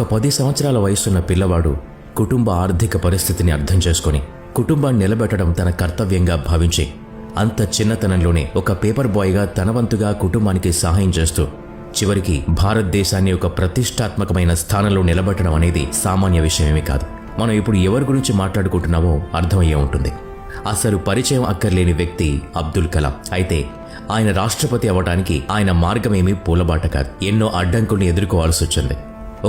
ఒక 10 సంవత్సరాల వయసున్న పిల్లవాడు కుటుంబ ఆర్థిక పరిస్థితిని అర్థం చేసుకుని కుటుంబాన్ని నిలబెట్టడం తన కర్తవ్యంగా భావించి అంత చిన్నతనంలోనే ఒక పేపర్ బాయ్గా తన వంతుగా కుటుంబానికి సహాయం చేస్తూ చివరికి భారతదేశాన్ని ఒక ప్రతిష్టాత్మకమైన స్థానంలో నిలబెట్టడం అనేది సామాన్య విషయమేమీ కాదు. మనం ఇప్పుడు ఎవరి గురించి మాట్లాడుకుంటున్నామో అర్థమయ్యే ఉంటుంది. అసలు పరిచయం అక్కర్లేని వ్యక్తి అబ్దుల్ కలాం. అయితే ఆయన రాష్ట్రపతి అవ్వడానికి ఆయన మార్గమేమీ పూలబాట కాదు. ఎన్నో అడ్డంకుల్ని ఎదుర్కోవాల్సి వచ్చింది.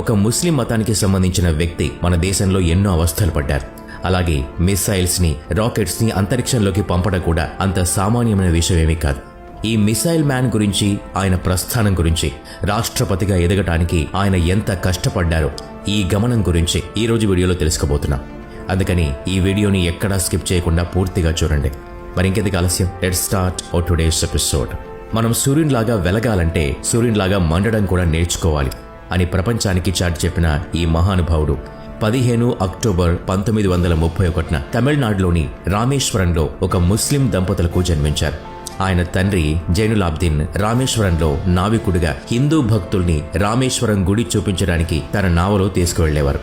ఒక ముస్లిం మతానికి సంబంధించిన వ్యక్తి మన దేశంలో ఎన్నో అవస్థలు పడ్డారు. అలాగే మిసైల్స్ ని రాకెట్స్ ని అంతరిక్షంలోకి పంపడం కూడా అంత సామాన్యమైన విషయమేమీ కాదు. ఈ మిసైల్ మ్యాన్ గురించి, ఆయన ప్రస్థానం గురించి, రాష్ట్రపతిగా ఎదగటానికి ఆయన ఎంత కష్టపడ్డారో ఈ గమనం గురించి ఈ రోజు వీడియోలో తెలుసుకోబోతున్నాం. అందుకని ఈ వీడియోని ఎక్కడా స్కిప్ చేయకుండా పూర్తిగా చూడండి. మరి ఇంకెందుకు ఆలస్యం, లెట్స్ స్టార్ట్ టుడేస్ ఎపిసోడ్. మనం సూర్యునిలాగా వెలగాలంటే సూర్యునిలాగా మండడం కూడా నేర్చుకోవాలి అని ప్రపంచానికి చాటి చెప్పిన ఈ మహానుభావుడు 15 అక్టోబర్ 1931న తమిళనాడులోని రామేశ్వరంలో ఒక ముస్లిం దంపతులకు జన్మించారు. ఆయన తండ్రి జైనులాబ్దీన్ రామేశ్వరంలో నావికుడిగా హిందూ భక్తుల్ని రామేశ్వరం గుడి చూపించడానికి తన నావలో తీసుకువెళ్లేవారు.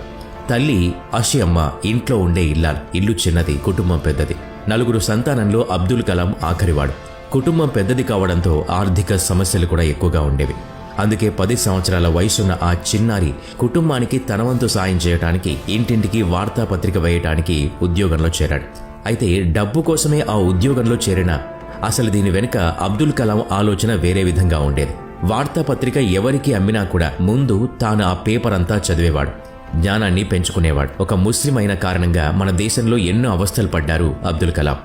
తల్లి అషియమ్మ ఇంట్లో ఉండే ఇల్లాలు. ఇల్లు చిన్నది, కుటుంబం పెద్దది. 4 సంతానంలో అబ్దుల్ కలాం ఆఖరివాడు. కుటుంబం పెద్దది కావడంతో ఆర్థిక సమస్యలు కూడా ఎక్కువగా ఉండేవి. అందుకే 10 సంవత్సరాల వయసున్న ఆ చిన్నారి కుటుంబానికి తన వంతు సాయం చేయడానికి ఇంటింటికి వార్తాపత్రిక వేయటానికి ఉద్యోగంలో చేరాడు. అయితే డబ్బు కోసమే ఆ ఉద్యోగంలో చేరిన అసలు దీని వెనుక అబ్దుల్ కలాం ఆలోచన వేరే విధంగా ఉండేది. వార్తాపత్రిక ఎవరికి అమ్మినా కూడా ముందు తాను ఆ పేపర్ అంతా చదివేవాడు, జ్ఞానాన్ని పెంచుకునేవాడు. ఒక ముస్లిం అయిన కారణంగా మన దేశంలో ఎన్నో అవస్థలు పడ్డారు అబ్దుల్ కలాం.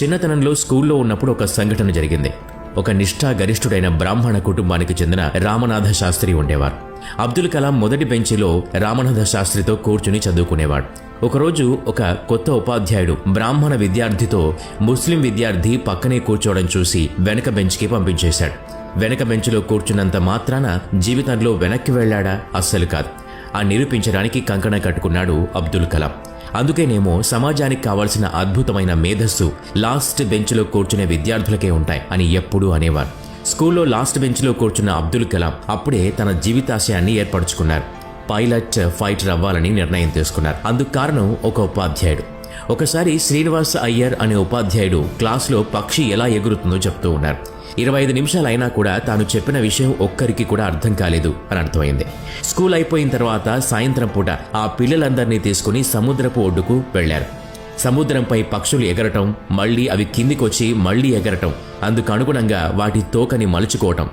చిన్నతనంలో స్కూల్లో ఉన్నప్పుడు ఒక సంఘటన జరిగింది. ఒక నిష్ఠాగరిష్ఠుడైన బ్రాహ్మణ కుటుంబానికి చెందిన రామనాథ శాస్త్రి ఉండేవారు. అబ్దుల్ కలాం మొదటి బెంచిలో రామనాథ శాస్త్రితో కూర్చుని చదువుకునేవాడు. ఒకరోజు ఒక కొత్త ఉపాధ్యాయుడు బ్రాహ్మణ విద్యార్థితో ముస్లిం విద్యార్థి పక్కనే కూర్చోవడం చూసి వెనక బెంచ్కి పంపించేశాడు. వెనక బెంచ్లో కూర్చున్నంత మాత్రాన జీవితంలో వెనక్కి వెళ్లాడా? అస్సలు కాదు. ఆ నిరూపించడానికి కంకణం కట్టుకున్నాడు అబ్దుల్ కలాం. అందుకేనేమో సమాజానికి కావాల్సిన అద్భుతమైన మేధస్సు లాస్ట్ బెంచ్లో కూర్చునే విద్యార్థులకే ఉంటాయి అని ఎప్పుడూ అనేవారు. స్కూల్లో లాస్ట్ బెంచ్లో కూర్చున్న అబ్దుల్ కలాం అప్పుడే తన జీవితాశయాన్ని ఏర్పరచుకున్నారు. పైలట్ ఫైటర్ అవ్వాలని నిర్ణయం తీసుకున్నారు. అందుకు కారణం ఒక ఉపాధ్యాయుడు. ఒకసారి శ్రీనివాస్ అయ్యర్ అనే ఉపాధ్యాయుడు క్లాసులో పక్షి ఎలా ఎగురుతుందో చెప్తూ ఉన్నారు. 25 నిమిషాలు అయినా కూడా తాను చెప్పిన విషయం ఒక్కరికి కూడా అర్థం కాలేదు అని అర్థమైంది. స్కూల్ అయిపోయిన తర్వాత సాయంత్రం పూట ఆ పిల్లలందరినీ తీసుకుని సముద్రపు ఒడ్డుకు వెళ్లారు. సముద్రంపై పక్షులు ఎగరటం, మళ్లీ అవి కిందికొచ్చి మళ్లీ ఎగరటం, అందుకు అనుగుణంగా వాటి తోకని మలుచుకోవటం,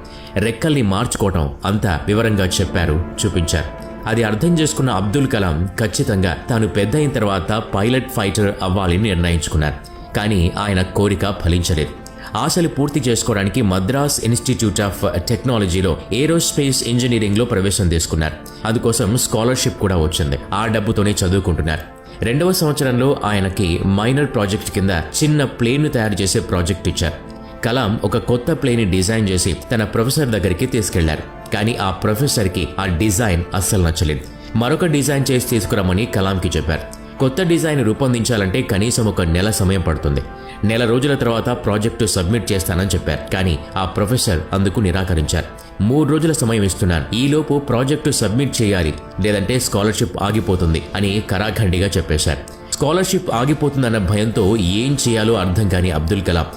రెక్కల్ని మార్చుకోవటం అంతా వివరంగా చెప్పారు, చూపించారు. అది అర్థం చేసుకున్న అబ్దుల్ కలాం ఖచ్చితంగా తాను పెద్ద అయిన తర్వాత పైలట్ ఫైటర్ అవ్వాలని నిర్ణయించుకున్నారు. కానీ ఆయన కోరిక ఫలించలేదు. ఆశలు పూర్తి చేసుకోవడానికి మద్రాస్ ఇన్స్టిట్యూట్ ఆఫ్ టెక్నాలజీలో ఏరోస్పేస్ ఇంజనీరింగ్లో ప్రవేశం తీసుకున్నారు. అందుకోసం స్కాలర్షిప్ కూడా వచ్చింది. ఆ డబ్బుతోనే చదువుకుంటున్నారు. 2వ సంవత్సరంలో ఆయనకి మైనర్ ప్రాజెక్ట్ కింద చిన్న ప్లేన్ను తయారు చేసే ప్రాజెక్ట్ ఇచ్చారు. కలాం ఒక కొత్త ప్లేన్ని డిజైన్ చేసి తన ప్రొఫెసర్ దగ్గరికి తీసుకెళ్లారు. కానీ ఆ ప్రొఫెసర్కి ఆ డిజైన్ అస్సలు నచ్చలేదు. మరొక డిజైన్ చేసి తీసుకురమ్మని కలాంకి చెప్పారు. కొత్త డిజైన్ రూపొందించాలంటే కనీసం 1 నెల సమయం పడుతుంది. నెల రోజుల తర్వాత ప్రాజెక్టు సబ్మిట్ చేస్తానని చెప్పారు. కానీ ఆ ప్రొఫెసర్ అందుకు నిరాకరించారు. 3 రోజుల సమయం ఇస్తున్నాను, ఈలోపు ప్రాజెక్టు సబ్మిట్ చేయాలి, లేదంటే స్కాలర్షిప్ ఆగిపోతుంది అని కరాఖండిగా చెప్పేశారు. స్కాలర్షిప్ ఆగిపోతుందన్న భయంతో ఏం చేయాలో అర్థం కాని అబ్దుల్ కలాం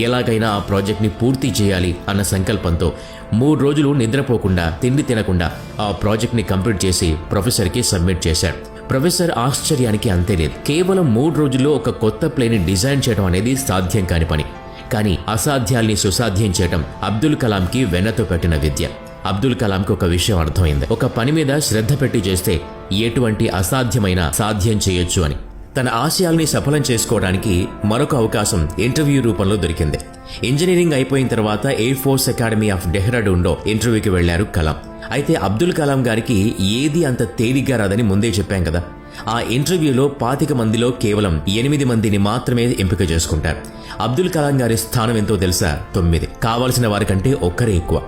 ఎలాగైనా ఆ ప్రాజెక్ట్ని పూర్తి చేయాలి అన్న సంకల్పంతో 3 రోజులు నిద్రపోకుండా, తిండి తినకుండా ఆ ప్రాజెక్ట్ని కంప్లీట్ చేసి ప్రొఫెసర్కి సబ్మిట్ చేశారు. ప్రొఫెసర్ ఆశ్చర్యానికి అంతే లేదు. కేవలం 3 రోజుల్లో ఒక కొత్త ప్లేన్ని డిజైన్ చేయడం అనేది సాధ్యం కాని పని. కానీ అసాధ్యాల్ని సుసాధ్యం చేయడం అబ్దుల్ కలాంకి వెన్నతో పెట్టిన విద్య. అబ్దుల్ కలాంకి ఒక విషయం అర్థమైంది. ఒక పని మీద శ్రద్ధ పెట్టి చేస్తే ఎటువంటి అసాధ్యమైన సాధ్యం చేయొచ్చు అని. తన ఆశయాల్ని సఫలం చేసుకోవడానికి మరొక అవకాశం ఇంటర్వ్యూ రూపంలో దొరికింది. ఇంజనీరింగ్ అయిపోయిన తర్వాత ఎయిర్ ఫోర్స్ అకాడమీ ఆఫ్ డెహ్రాడూన్లో ఇంటర్వ్యూకి వెళ్లారు కలాం. అయితే అబ్దుల్ కలాం గారికి ఏది అంత తేలిగ్గా రాదని ముందే చెప్పాం కదా. ఆ ఇంటర్వ్యూలో 25 మందిలో కేవలం 8 మందిని మాత్రమే ఎంపిక చేసుకుంటారు. అబ్దుల్ కలాం గారి స్థానం ఎంతో తెలుసా? 9. కావలసిన వారికంటే ఒక్కరే ఎక్కువ.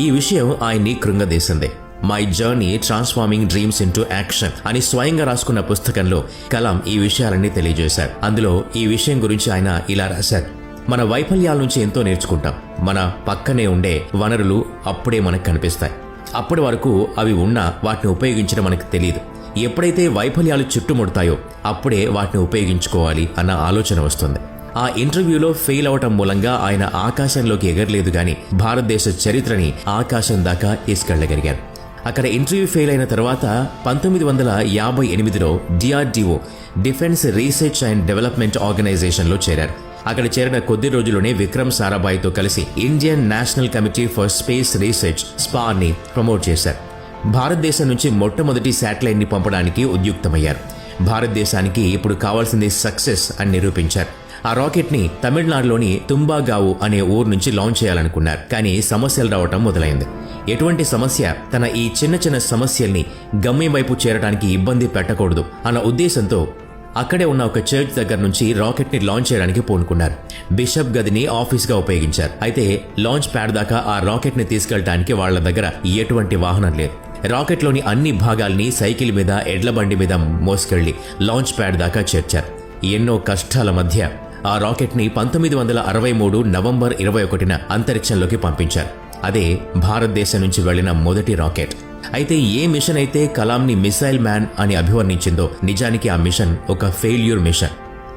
ఈ విషయం ఆయన్ని కృంగదీసింది. My journey transforming dreams into action అని స్వయంగా రాసుకున్న పుస్తకంలో కలాం ఈ విషయాలన్నీ తెలియజేశారు. అందులో ఈ విషయం గురించి ఆయన ఇలా రాశారు: మన వైఫల్యాల నుంచి ఎంతో నేర్చుకుంటాం. మన పక్కనే ఉండే వనరులు అప్పుడే మనకు కనిపిస్తాయి. అప్పటి వరకు అవి ఉన్నా వాటిని ఉపయోగించడం మనకు తెలియదు. ఎప్పుడైతే వైఫల్యాలు చుట్టుముడతాయో అప్పుడే వాటిని ఉపయోగించుకోవాలి అన్న ఆలోచన వస్తుంది. ఆ ఇంటర్వ్యూలో ఫెయిల్ అవటం మూలంగా ఆయన ఆకాశంలోకి ఎగరలేదు గాని భారతదేశ చరిత్రని ఆకాశం దాకా తీసుకెళ్లగలిగారు. అక్కడ ఇంటర్వ్యూ ఫెయిల్ అయిన తర్వాత 1958లో DRDO defence research and development ఆర్గనైజేషన్లో చేరారు. అక్కడ చేరిన కొద్ది రోజుల్లోనే విక్రమ్ సారాభాయ్తో కలిసి Indian national committee for space research స్పార్ని ప్రమోట్ చేశారు. భారతదేశం నుంచి మొట్టమొదటి శాటిలైట్ని పంపడానికి ఉద్యుక్తమయ్యారు. భారతదేశానికి ఇప్పుడు కావాల్సింది సక్సెస్ అని నిరూపించారు. ఆ రాకెట్ని తమిళనాడులోని తుంబాగావు అనే ఊరు నుంచి లాంచ్ చేయాలనుకున్నారు. కానీ సమస్యలు రావటం మొదలైంది. ఎటువంటి సమస్య తన ఈ చిన్న చిన్న సమస్యల్ని గమ్యం వైపు చేరడానికి ఇబ్బంది పెట్టకూడదు అన్న ఉద్దేశంతో అక్కడే ఉన్న ఒక చర్చ్ దగ్గర నుంచి రాకెట్ని లాంచ్ చేయడానికి పూనుకున్నారు. బిషప్ గదిని ఆఫీస్గా ఉపయోగించారు. అయితే లాంచ్ ప్యాడ్ దాకా ఆ రాకెట్ని తీసుకెళ్లడానికి వాళ్ల దగ్గర ఎటువంటి వాహనం లేదు. రాకెట్లోని అన్ని భాగాల్ని సైకిల్ మీద, ఎడ్ల బండి మీద మోసుకెళ్లి లాంచ్ ప్యాడ్ దాకా చేర్చారు. ఎన్నో కష్టాల మధ్య ఆ రాకెట్ని 1963 నవంబర్ 21న అంతరిక్షంలోకి పంపించారు. అదే భారతదేశం నుంచి వెళ్లిన మొదటి రాకెట్. అయితే ఏ మిషన్ అయితే కలాంని మిసైల్ మ్యాన్ అని అభివర్ణించిందో నిజానికి ఆ మిషన్ ఒక ఫెయిల్యూర్ మిషన్.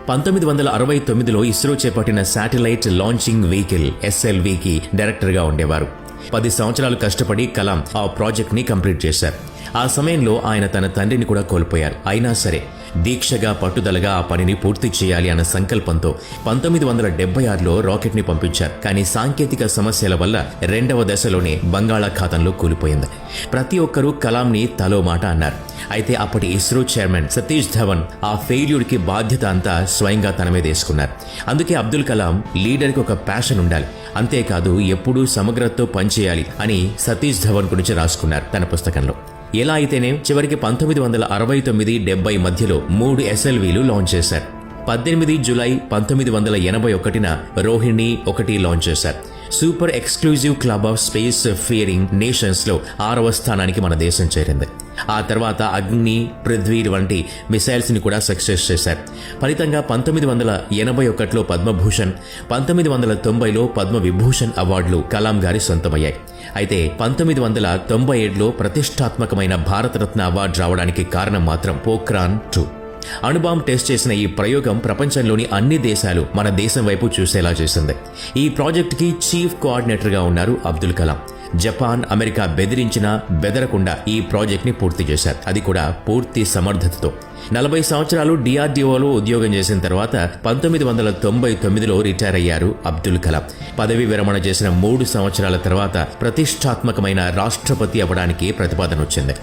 1969లో ఇస్రో చేపట్టిన శాటిలైట్ లాంచింగ్ వెహికల్ SLVకి డైరెక్టర్గా ఉండేవారు. 10 సంవత్సరాలు కష్టపడి కలాం ఆ ప్రాజెక్ట్ని కంప్లీట్ చేశారు. ఆ సమయంలో ఆయన తన తండ్రిని కూడా కోల్పోయారు. అయినా సరే దీక్షగా పట్టుదలగా ఆ పనిని పూర్తి చేయాలి అన్న సంకల్పంతో 1976లో రాకెట్ని పంపించారు. కానీ సాంకేతిక సమస్యల వల్ల 2వ దశలోనే బంగాళాఖాతంలో కూలిపోయింది. ప్రతి ఒక్కరూ కలాంని తలో మాట అన్నారు. అయితే అప్పటి ఇస్రో చైర్మన్ సతీష్ ధవన్ ఆ ఫెయిల్యూర్కి బాధ్యత అంతా స్వయంగా తన మీద వేసుకున్నారు. అందుకే అబ్దుల్ కలాం లీడర్కి ఒక ప్యాషన్ ఉండాలి, అంతేకాదు ఎప్పుడూ సమగ్రతతో పనిచేయాలి అని సతీష్ ధవన్ గురించి రాసుకున్నారు తన పుస్తకంలో. ఎలా అయితేనే చివరికి 1969-70 మధ్యలో 3 SLVలు లాంచ్ చేశారు. 18 జూలై 1981న రోహిణి 1 లాంచ్ చేశారు. Super exclusive club of space faring నేషన్స్లో 6వ స్థానానికి మన దేశం చేరింది. ఆ తర్వాత అగ్ని, పృథ్వీ వంటి మిసైల్స్ని కూడా సక్సెస్ చేశారు. ఫలితంగా 1981లో పద్మభూషణ్, 1990లో పద్మవిభూషణ్ అవార్డులు కలాం గారి సొంతమయ్యాయి. అయితే 1997లో ప్రతిష్టాత్మకమైన భారతరత్న అవార్డు రావడానికి కారణం మాత్రం పోఖ్రాన్ 2 అణుబాంబ్ టెస్ట్ చేసిన ఈ ప్రయోగం ప్రపంచంలోని అన్ని దేశాలు మన దేశం వైపు చూసేలా చేసింది. ఈ ప్రాజెక్టుకి చీఫ్ కోఆర్డినేటర్గా ఉన్నారు అబ్దుల్ కలాం. జపాన్, అమెరికా బెదిరించినా బెదరకుండా ఈ ప్రాజెక్ట్ని పూర్తి చేశారు. అది కూడా పూర్తి సమర్థతతో. 40 సంవత్సరాలు DRDOలో ఉద్యోగం చేసిన తర్వాత 1999లో రిటైర్ అయ్యారు అబ్దుల్ కలాం. పదవి విరమణ చేసిన 3 సంవత్సరాల తర్వాత ప్రతిష్టాత్మకమైన రాష్ట్రపతి అవ్వడానికి ప్రతిపాదన వచ్చింది.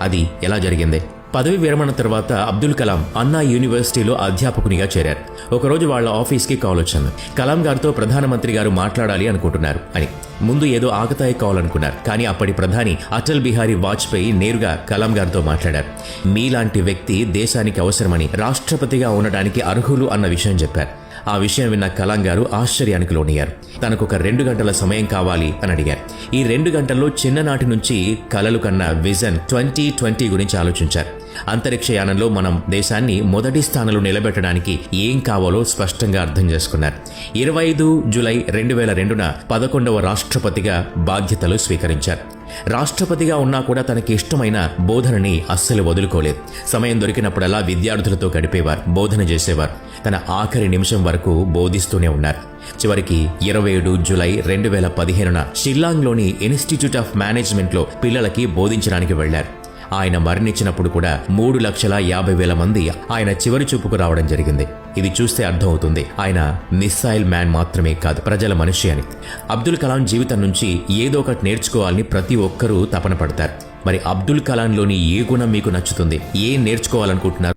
అది ఎలా జరిగింది? పదవి విరమణ తర్వాత అబ్దుల్ కలాం అన్నా యూనివర్సిటీలో అధ్యాపకునిగా చేరారు. ఒకరోజు వాళ్ళ ఆఫీస్కి కాల్ వచ్చింది. కలాం గారితో ప్రధానమంత్రి గారు మాట్లాడాలి అనుకుంటున్నారు అని. ముందు ఏదో ఆకతాయి కాల్ అనుకున్నారు. కానీ అప్పటి ప్రధాని అటల్ బిహారీ వాజ్పేయి నేరుగా కలాం గారితో మాట్లాడారు. మీలాంటి వ్యక్తి దేశానికి అవసరమని, రాష్ట్రపతిగా ఉండడానికి అర్హులు అన్న విషయం చెప్పారు. ఆ విషయం విన్న కలాం గారు ఆశ్చర్యానికి లోనయ్యారు. తనకొక 2 గంటల సమయం కావాలి అని అడిగారు. ఈ 2 గంటల్లో చిన్ననాటి నుంచి కలలు కన్న విజన్ 2020 గురించి ఆలోచించారు. అంతరిక్షయానంలో మనం దేశాన్ని మొదటి స్థానంలో నిలబెట్టడానికి ఏం కావాలో స్పష్టంగా అర్థం చేసుకున్నారు. 25 జూలై 2002న 11వ రాష్ట్రపతిగా బాధ్యతలు స్వీకరించారు. రాష్ట్రపతిగా ఉన్నా కూడా తనకి ఇష్టమైన బోధనని అస్సలు వదులుకోలేదు. సమయం దొరికినప్పుడల్లా విద్యార్థులతో గడిపేవారు, బోధన చేసేవారు. తన ఆఖరి నిమిషం వరకు బోధిస్తూనే ఉన్నారు. చివరికి 27 జూలై 2015న షిల్లాంగ్లోని ఇన్స్టిట్యూట్ ఆఫ్ మేనేజ్మెంట్లో పిల్లలకి బోధించడానికి వెళ్లారు. ఆయన మరణించినప్పుడు కూడా 3,50,000 మంది ఆయన చివరి చూపుకు రావడం జరిగింది. ఇది చూస్తే అర్థమవుతుంది ఆయన మిస్సైల్ మ్యాన్ మాత్రమే కాదు, ప్రజల మనిషి అని. అబ్దుల్ కలాం జీవితం నుంచి ఏదో ఒకటి నేర్చుకోవాలని ప్రతి ఒక్కరూ తపన పడతారు. మరి అబ్దుల్ కలాంలోని ఏ గుణం మీకు నచ్చుతుంది? ఏం నేర్చుకోవాలనుకుంటున్నారు?